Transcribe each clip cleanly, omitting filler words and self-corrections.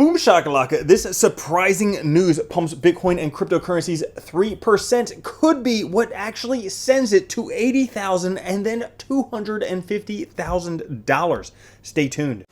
Boom shakalaka, this surprising news pumps Bitcoin and cryptocurrencies 3%, could be what actually sends it to $80,000 and then $250,000. Stay tuned.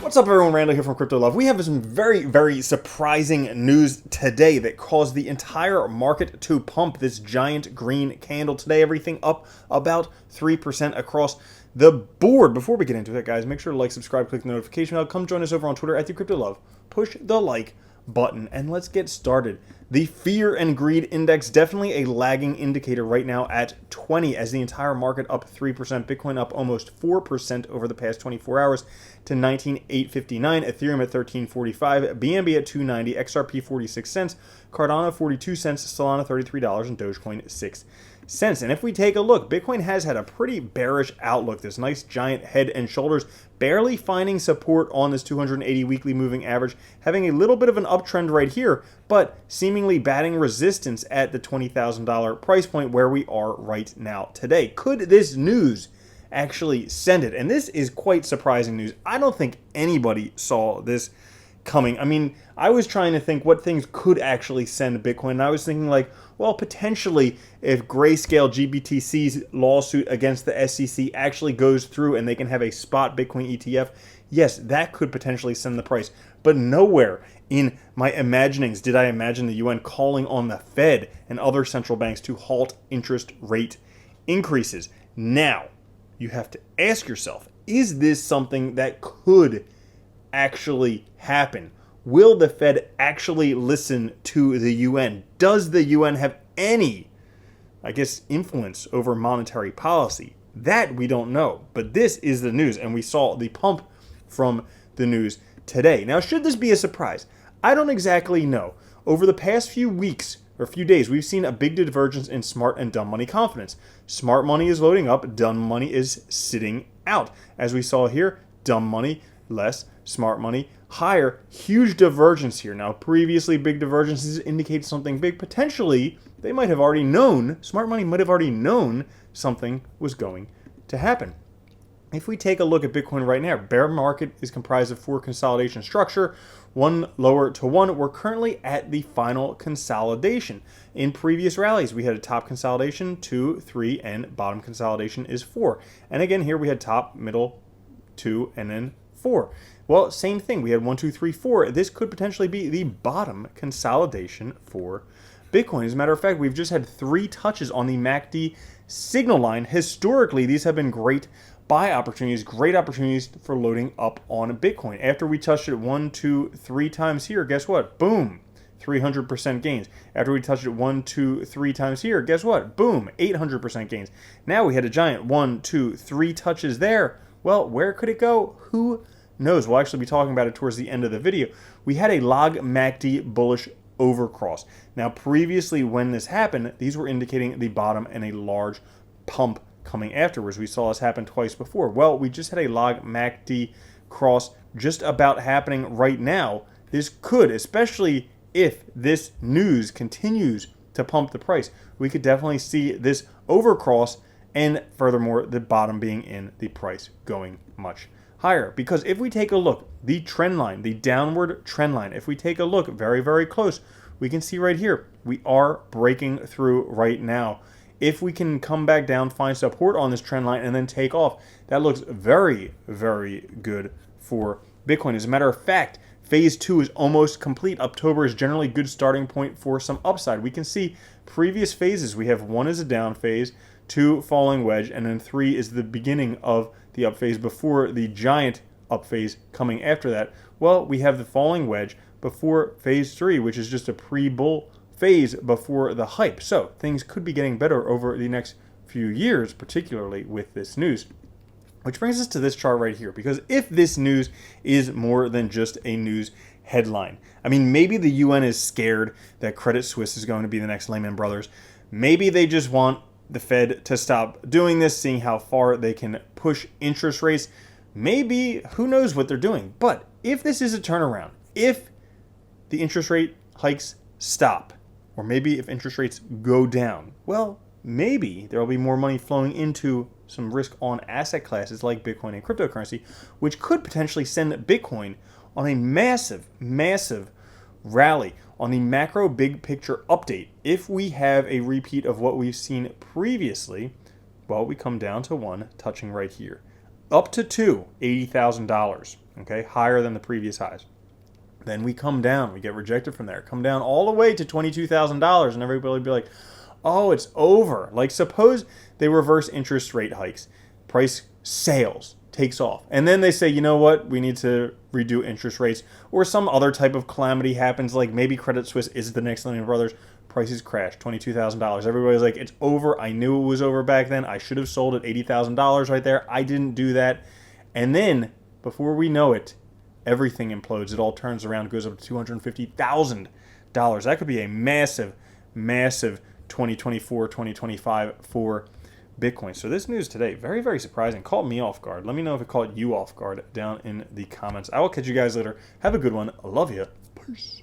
What's up everyone, Randall here from Crypto Love. We have some very surprising news today that caused the entire market to pump. This giant green candle today, everything up about 3% across the board. Before we get into it, guys, make sure to like, subscribe, click the notification bell. Come join us over on Twitter at @Crypto Love. Push the like button and let's get started. The fear and greed index, definitely a lagging indicator right now at 20 as the entire market up 3%, Bitcoin up almost 4% over the past 24 hours to 19,859, Ethereum at 1345, BNB at 290, XRP 46 cents, Cardano 42 cents, Solana $33, and Dogecoin 6 cents. And if we take a look, Bitcoin has had a pretty bearish outlook, this nice giant head and shoulders, barely finding support on this 280 weekly moving average, having a little bit of an uptrend right here, but seemingly batting resistance at the $20,000 price point where we are right now today. Could this news actually send it? And this is quite surprising news. I don't think anybody saw this coming. I mean, I was trying to think what things could actually send Bitcoin, and I was thinking like, well, potentially if Grayscale GBTC's lawsuit against the SEC actually goes through and they can have a spot Bitcoin ETF, yes, that could potentially send the price. But nowhere in my imaginings did I imagine the UN calling on the Fed and other central banks to halt interest rate increases. Now, you have to ask yourself, is this something that could actually happen? Will the Fed actually listen to the UN? Does the UN have any, influence over monetary policy? That we don't know, but this is the news, and we saw the pump from the news today. Now, should this be a surprise? I don't exactly know. Over the past few weeks or few days, we've seen a big divergence in smart and dumb money confidence. Smart money is loading up, dumb money is sitting out. As we saw here, dumb money less, smart money higher. Huge divergence here. Now, previously big divergences indicate something big. Potentially, they might have already known, smart money might have already known something was going to happen. If we take a look at Bitcoin right now, bear market is comprised of 4 consolidation structure, one lower to one. We're currently at the final consolidation. In previous rallies, we had a top consolidation, 2, 3, and bottom consolidation is 4. And again, here we had top, middle, 2, and then 4. Well, same thing. We had 1, 2, 3, 4. This could potentially be the bottom consolidation for Bitcoin. As a matter of fact, we've just had 3 touches on the MACD signal line. Historically, these have been great buy opportunities, great opportunities for loading up on Bitcoin. After we touched it 1, 2, 3 times here, guess what? Boom, 300% gains. After we touched it 1, 2, 3 times here, guess what? Boom, 800% gains. Now we had a giant 1, 2, 3 touches there. Well, where could it go? Who knows? We'll actually be talking about it towards the end of the video. We had a log MACD bullish overcross. Now, previously when this happened, these were indicating the bottom and a large pump coming afterwards. We saw this happen twice before. Well, we just had a log MACD cross just about happening right now. This could, especially if this news continues to pump the price, we could definitely see this overcross, and furthermore, the bottom being in the price going much higher. Because if we take a look, the trend line, the downward trend line, if we take a look very close, we can see right here, we are breaking through right now. If we can come back down, find support on this trend line, and then take off, that looks very good for Bitcoin. As a matter of fact, phase 2 is almost complete. October is generally a good starting point for some upside. We can see previous phases. We have 1 is a down phase, 2 falling wedge, and then 3 is the beginning of the up phase before the giant up phase coming after that. Well, we have the falling wedge before phase 3, which is just a pre-bull phase before the hype. So things could be getting better over the next few years, particularly with this news. Which brings us to this chart right here, because if this news is more than just a news headline, I mean, maybe the UN is scared that Credit Suisse is going to be the next Lehman Brothers. Maybe they just want the Fed to stop doing this, seeing how far they can push interest rates. Maybe, who knows what they're doing. But if this is a turnaround, if the interest rate hikes stop, or maybe if interest rates go down, well, maybe there will be more money flowing into some risk on asset classes like Bitcoin and cryptocurrency, which could potentially send Bitcoin on a massive, massive rally on the macro big picture update. If we have a repeat of what we've seen previously, well, we come down to one touching right here. Up to two, $80,000, okay, higher than the previous highs. Then we come down, we get rejected from there, come down all the way to $22,000, and everybody would be like, oh, it's over. Like, suppose they reverse interest rate hikes, price sales takes off, and then they say, you know what, we need to redo interest rates, or some other type of calamity happens, like maybe Credit Suisse is the next Lehman Brothers, prices crash, $22,000. Everybody's like, it's over. I knew it was over back then. I should have sold at $80,000 right there. I didn't do that. And then, before we know it, everything implodes. It all turns around, goes up to $250,000. That could be a massive, massive 2024, 2025 for Bitcoin. So this news today, very, very surprising. Caught me off guard. Let me know if it caught you off guard down in the comments. I will catch you guys later. Have a good one. I love you. Peace.